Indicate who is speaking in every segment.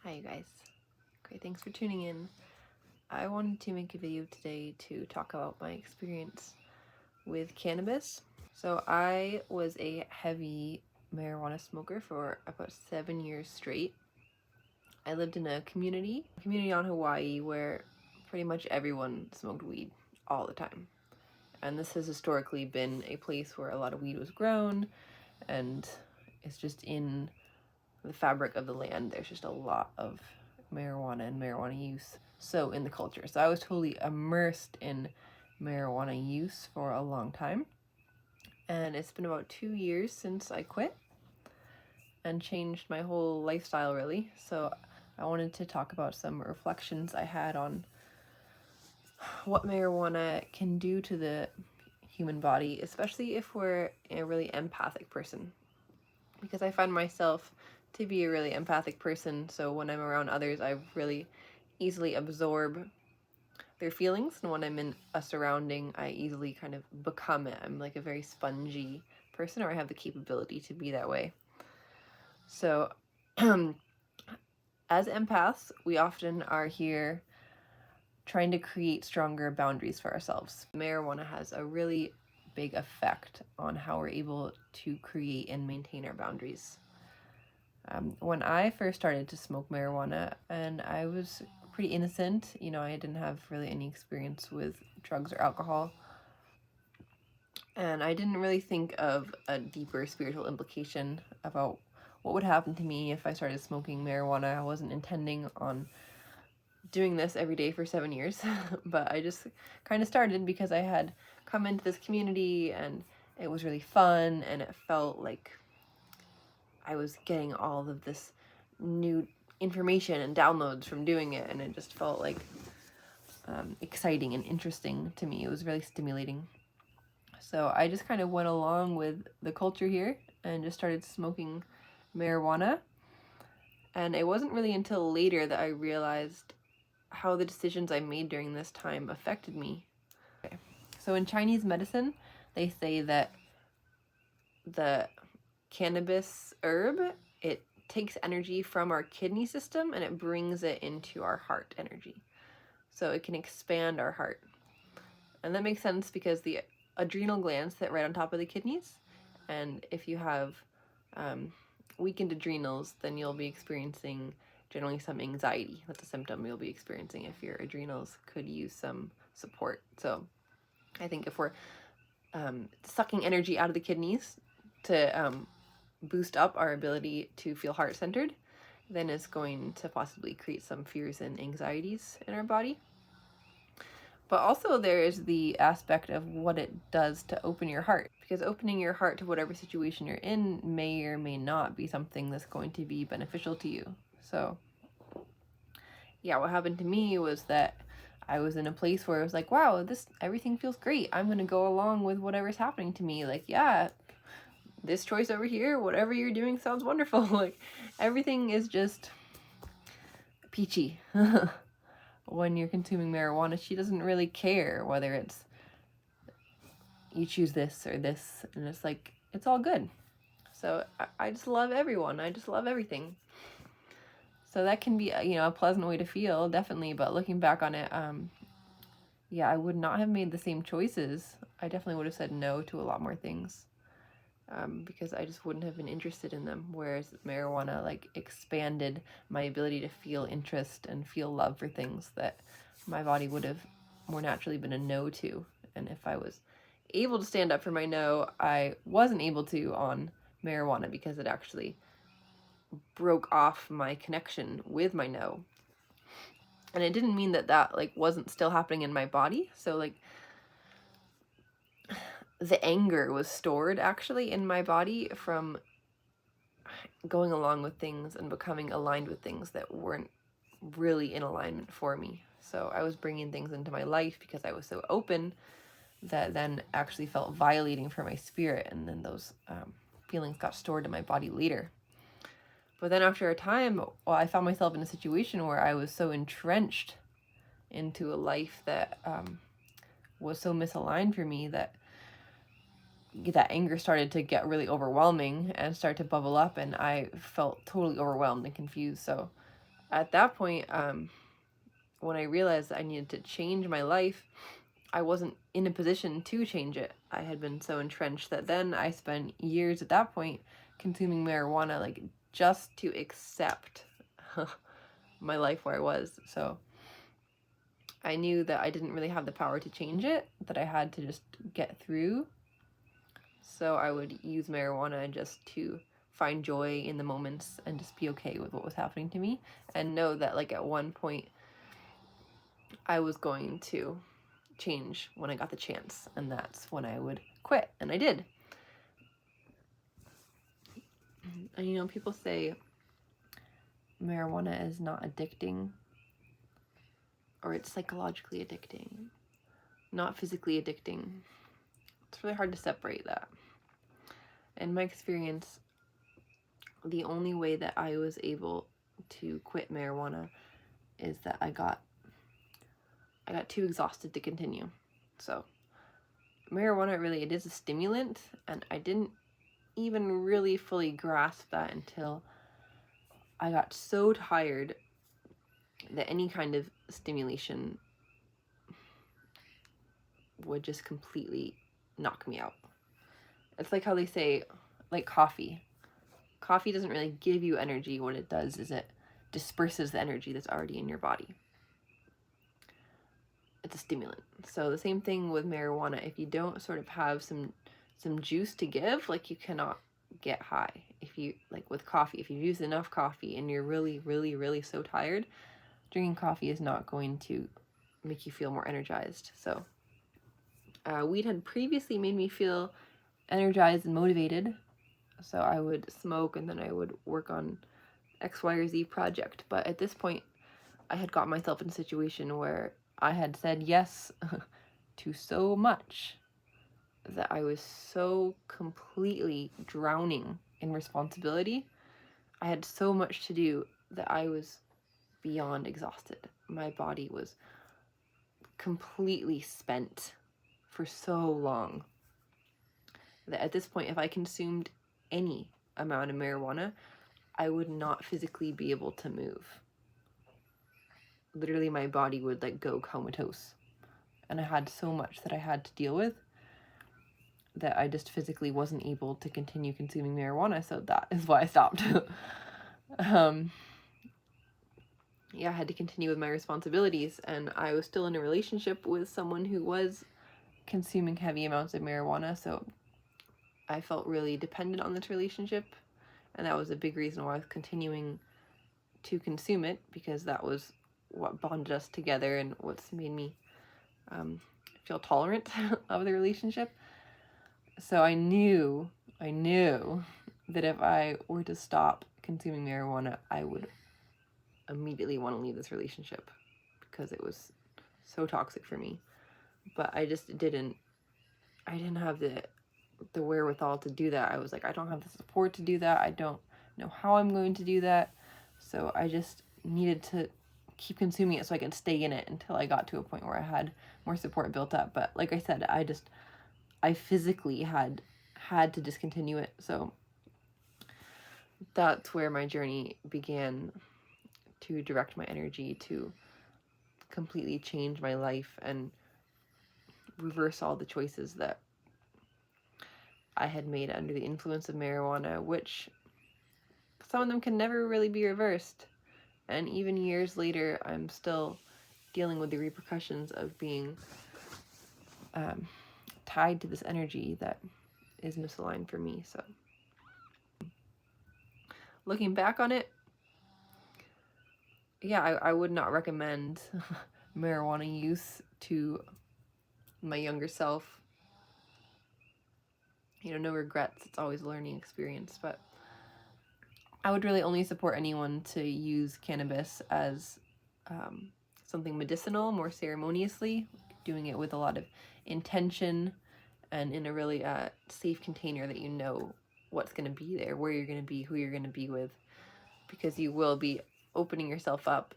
Speaker 1: Hi you guys. Great, thanks for tuning in. I wanted to make a video today to talk about my experience with cannabis. So I was a heavy marijuana smoker for about 7 years straight. I lived in a community on Hawaii where pretty much everyone smoked weed all the time. And this has historically been a place where a lot of weed was grown, and it's just in the fabric of the land. There's just a lot of marijuana and marijuana use so in the culture. So I was totally immersed in marijuana use for a long time. And it's been about 2 years since I quit and changed my whole lifestyle really. So I wanted to talk about some reflections I had on what marijuana can do to the human body, especially if we're a really empathic person. Because I find myself to be a really empathic person, so when I'm around others, I really easily absorb their feelings, and when I'm in a surrounding, I easily kind of become it. I'm like a very spongy person, or I have the capability to be that way. So as empaths, we often are here trying to create stronger boundaries for ourselves. Marijuana has a really big effect on how we're able to create and maintain our boundaries. When I first started to smoke marijuana, and I was pretty innocent, I didn't have really any experience with drugs or alcohol, and I didn't really think of a deeper spiritual implication about what would happen to me if I started smoking marijuana. I wasn't intending on doing this every day for 7 years, but I just kind of started because I had come into this community and it was really fun, and it felt like I was getting all of this new information and downloads from doing it, and it just felt like exciting and interesting to me. It was really stimulating. So I just kind of went along with the culture here and just started smoking marijuana. And it wasn't really until later that I realized how the decisions I made during this time affected me. Okay. So in Chinese medicine, they say that the cannabis herb, it takes energy from our kidney system and it brings it into our heart energy. So it can expand our heart. And that makes sense because the adrenal glands sit right on top of the kidneys. And if you have weakened adrenals, then you'll be experiencing generally some anxiety. That's a symptom you'll be experiencing if your adrenals could use some support. So I think if we're sucking energy out of the kidneys to boost up our ability to feel heart-centered, then it's going to possibly create some fears and anxieties in our body. But also there is the aspect of what it does to open your heart, because opening your heart to whatever situation you're in may or may not be something that's going to be beneficial to you. So yeah, what happened to me was that I was in a place where I was like, wow, everything feels great. I'm going to go along with whatever's happening to me. Like, yeah, this choice over here, whatever you're doing sounds wonderful. Like, everything is just peachy. When you're consuming marijuana, she doesn't really care whether it's you choose this or this, and it's like, it's all good. So I just love everyone. I just love everything. So that can be, a pleasant way to feel, definitely. But looking back on it, yeah, I would not have made the same choices. I definitely would have said no to a lot more things. Because I just wouldn't have been interested in them. Whereas marijuana like expanded my ability to feel interest and feel love for things that my body would have more naturally been a no to. And if I was able to stand up for my no, I wasn't able to on marijuana because it actually broke off my connection with my no. And it didn't mean that like wasn't still happening in my body. So like the anger was stored actually in my body from going along with things and becoming aligned with things that weren't really in alignment for me. So I was bringing things into my life because I was so open that then actually felt violating for my spirit, and then those feelings got stored in my body later. But then after a time, I found myself in a situation where I was so entrenched into a life that was so misaligned for me that anger started to get really overwhelming and start to bubble up, and I felt totally overwhelmed and confused. So at that point, when I realized that I needed to change my life, I wasn't in a position to change it. I had been so entrenched that then I spent years at that point consuming marijuana, like, just to accept my life where I was. So I knew that I didn't really have the power to change it, that I had to just get through. So I would use marijuana just to find joy in the moments and just be okay with what was happening to me, and know that, like, at one point I was going to change when I got the chance, and that's when I would quit, and I did. And you know, people say marijuana is not addicting, or it's psychologically addicting, not physically addicting. It's really hard to separate that. In my experience, the only way that I was able to quit marijuana is that I got too exhausted to continue. So marijuana, really, it is a stimulant, and I didn't even really fully grasp that until I got so tired that any kind of stimulation would just completely knock me out. It's like how they say, like, coffee. Coffee doesn't really give you energy. What it does is it disperses the energy that's already in your body. It's a stimulant. So the same thing with marijuana. If you don't sort of have some juice to give, like, you cannot get high. If you, like with coffee, if you use enough coffee and you're really, really, really so tired, drinking coffee is not going to make you feel more energized. So weed had previously made me feel energized and motivated. So I would smoke and then I would work on X, Y, or Z project. But at this point, I had got myself in a situation where I had said yes to so much that I was so completely drowning in responsibility. I had so much to do that I was beyond exhausted. My body was completely spent for so long that at this point, if I consumed any amount of marijuana, I would not physically be able to move. Literally, my body would, like, go comatose. And I had so much that I had to deal with that I just physically wasn't able to continue consuming marijuana. So that is why I stopped. Yeah, I had to continue with my responsibilities, and I was still in a relationship with someone who was consuming heavy amounts of marijuana, so I felt really dependent on this relationship, and that was a big reason why I was continuing to consume it, because that was what bonded us together and what's made me feel tolerant of the relationship. So I knew that if I were to stop consuming marijuana, I would immediately want to leave this relationship because it was so toxic for me. But I just didn't have the wherewithal to do that. I was like, I don't have the support to do that. I don't know how I'm going to do that. So I just needed to keep consuming it so I could stay in it until I got to a point where I had more support built up. But like I said, I physically had to discontinue it. So that's where my journey began, to direct my energy to completely change my life and reverse all the choices that I had made under the influence of marijuana, which some of them can never really be reversed. And even years later, I'm still dealing with the repercussions of being tied to this energy that is misaligned for me. So looking back on it, yeah, I would not recommend marijuana use to my younger self. You know, no regrets. It's always a learning experience. But I would really only support anyone to use cannabis as something medicinal, more ceremoniously, doing it with a lot of intention and in a really safe container that you know what's going to be there, where you're going to be, who you're going to be with, because you will be opening yourself up,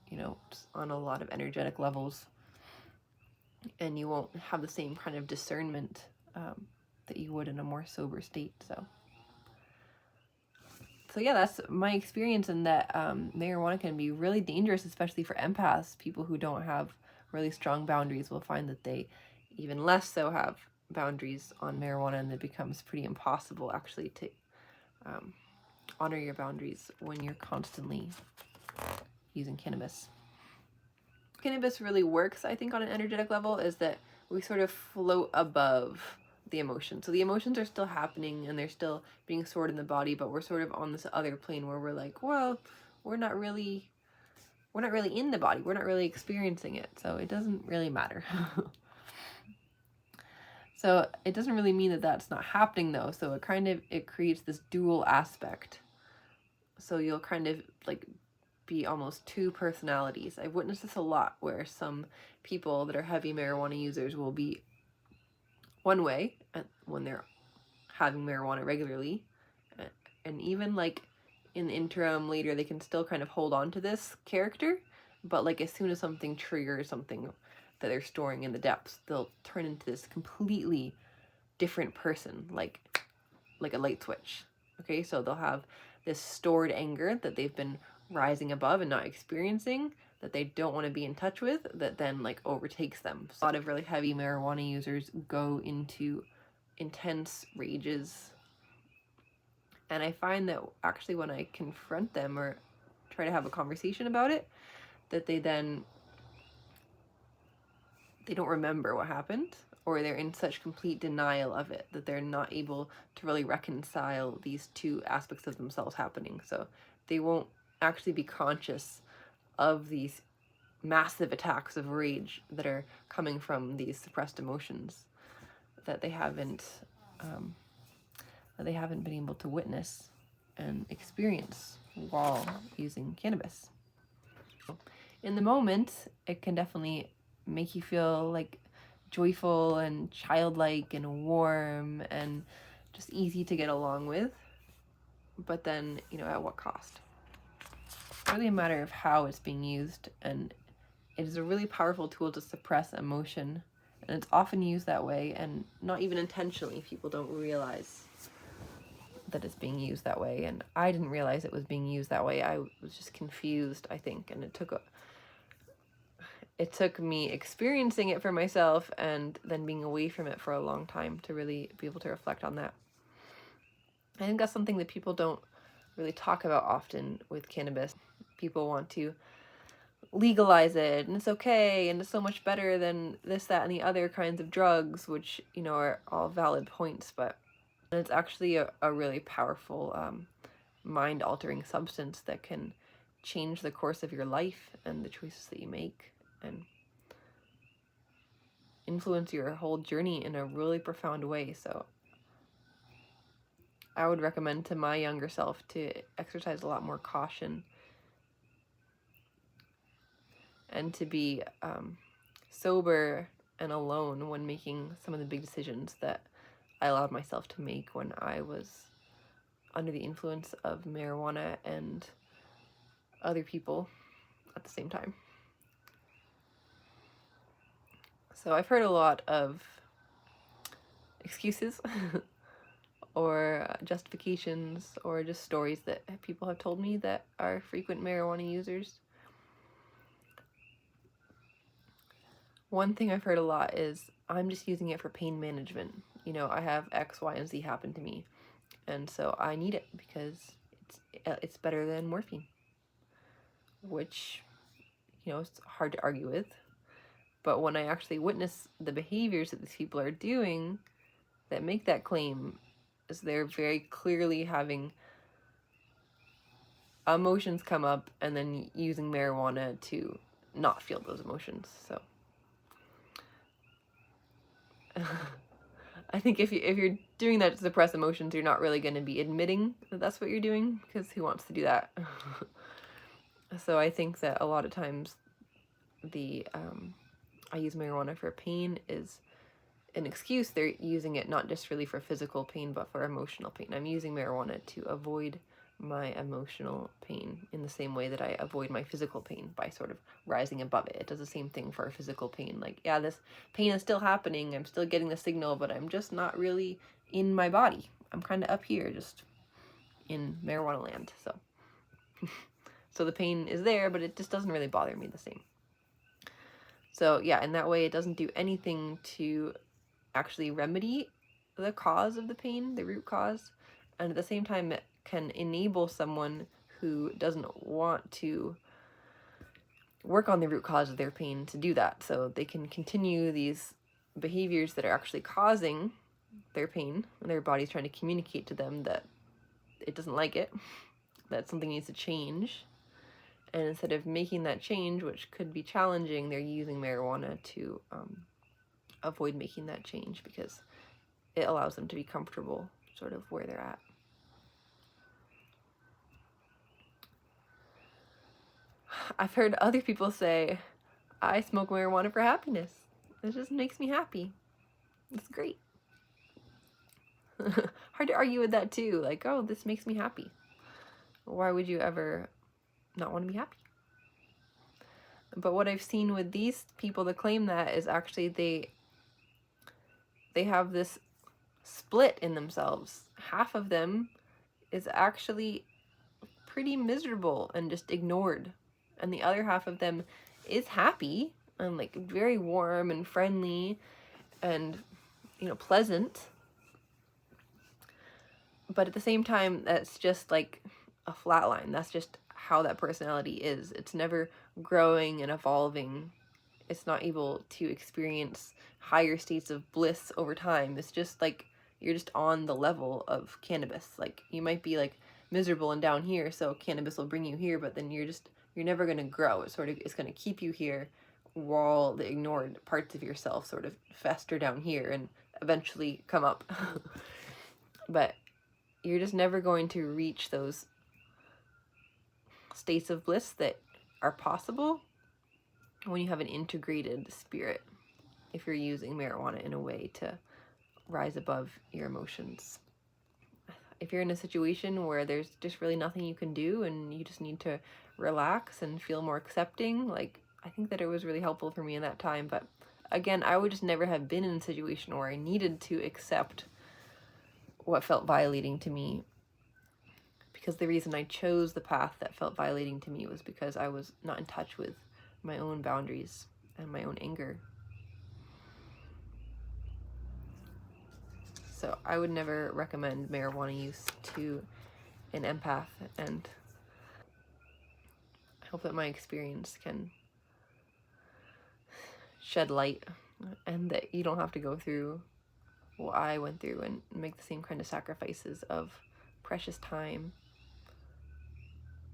Speaker 1: you know, on a lot of energetic levels, and you won't have the same kind of discernment that you would in a more sober state. So So yeah, that's my experience in that marijuana can be really dangerous, especially for empaths. People who don't have really strong boundaries will find that they even less so have boundaries on marijuana, and it becomes pretty impossible actually to honor your boundaries when you're constantly using cannabis. Cannabis really works, I think, on an energetic level is that we sort of float above the emotions. So the emotions are still happening and they're still being stored in the body, but we're sort of on this other plane where we're like, well, we're not really in the body. We're not really experiencing it. So it doesn't really matter. So it doesn't really mean that that's not happening though. So it creates this dual aspect. So you'll kind of like be almost two personalities. I've witnessed this a lot where some people that are heavy marijuana users will be one way when they're having marijuana regularly, and even like in the interim later they can still kind of hold on to this character, but like as soon as something triggers something that they're storing in the depths, they'll turn into this completely different person, like a light switch. Okay, so they'll have this stored anger that they've been rising above and not experiencing, that they don't want to be in touch with, that then like overtakes them. So a lot of really heavy marijuana users go into intense rages, and I find that actually when I confront them or try to have a conversation about it, that they don't remember what happened, or they're in such complete denial of it that they're not able to really reconcile these two aspects of themselves happening. So they won't actually be conscious of these massive attacks of rage that are coming from these suppressed emotions that they haven't been able to witness and experience while using cannabis. In the moment, it can definitely make you feel like joyful and childlike and warm and just easy to get along with. But then, at what cost? It's really a matter of how it's being used, and it is a really powerful tool to suppress emotion, and it's often used that way, and not even intentionally. People don't realize that it's being used that way, and I didn't realize it was being used that way. I was just confused, I think, and it took me experiencing it for myself and then being away from it for a long time to really be able to reflect on that. I think that's something that people don't really talk about often with cannabis. People want to legalize it and it's okay and it's so much better than this, that, and the other kinds of drugs, which, are all valid points, but it's actually a really powerful mind-altering substance that can change the course of your life and the choices that you make and influence your whole journey in a really profound way. So I would recommend to my younger self to exercise a lot more caution and to be sober and alone when making some of the big decisions that I allowed myself to make when I was under the influence of marijuana and other people at the same time. So I've heard a lot of excuses or justifications or just stories that people have told me that are frequent marijuana users. One thing I've heard a lot is, I'm just using it for pain management. I have X, Y, and Z happen to me, and so I need it because it's better than morphine, which, it's hard to argue with. But when I actually witness the behaviors that these people are doing that make that claim, is they're very clearly having emotions come up and then using marijuana to not feel those emotions. So I think if you're doing that to suppress emotions, you're not really going to be admitting that that's what you're doing, because who wants to do that? So I think that a lot of times I use marijuana for pain is an excuse. They're using it not just really for physical pain, but for emotional pain. I'm using marijuana to avoid my emotional pain in the same way that I avoid my physical pain by sort of rising above it. It does the same thing for physical pain. Like, yeah, this pain is still happening. I'm still getting the signal, but I'm just not really in my body. I'm kind of up here, just in marijuana land. So the pain is there, but it just doesn't really bother me the same. So yeah, in that way, it doesn't do anything to actually remedy the cause of the pain, the root cause. And at the same time, it can enable someone who doesn't want to work on the root cause of their pain to do that. So they can continue these behaviors that are actually causing their pain, and their body's trying to communicate to them that it doesn't like it, that something needs to change. And instead of making that change, which could be challenging, they're using marijuana to avoid making that change because it allows them to be comfortable sort of where they're at. I've heard other people say, I smoke marijuana for happiness. It just makes me happy. It's great. Hard to argue with that too. Like, oh, this makes me happy. Why would you ever not want to be happy? But what I've seen with these people that claim that is actually they have this split in themselves. Half of them is actually pretty miserable and just ignored, and the other half of them is happy and like very warm and friendly and, you know, pleasant. But at the same time, that's just like a flat line. That's just how that personality is. It's never growing and evolving. It's not able to experience higher states of bliss over time. It's just like you're just on the level of cannabis. Like you might be like miserable and down here, so cannabis will bring you here, but then you're never going to grow. It's going to keep you here while the ignored parts of yourself sort of fester down here and eventually come up. But you're just never going to reach those states of bliss that are possible when you have an integrated spirit, if you're using marijuana in a way to rise above your emotions. If you're in a situation where there's just really nothing you can do and you just need to relax and feel more accepting, like, I think that it was really helpful for me in that time. But again, I would just never have been in a situation where I needed to accept what felt violating to me, because the reason I chose the path that felt violating to me was because I was not in touch with my own boundaries and my own anger. So I would never recommend marijuana use to an empath, and I hope that my experience can shed light and that you don't have to go through what I went through and make the same kind of sacrifices of precious time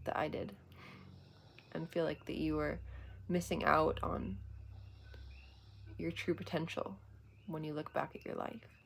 Speaker 1: that I did, and feel like that you were missing out on your true potential when you look back at your life.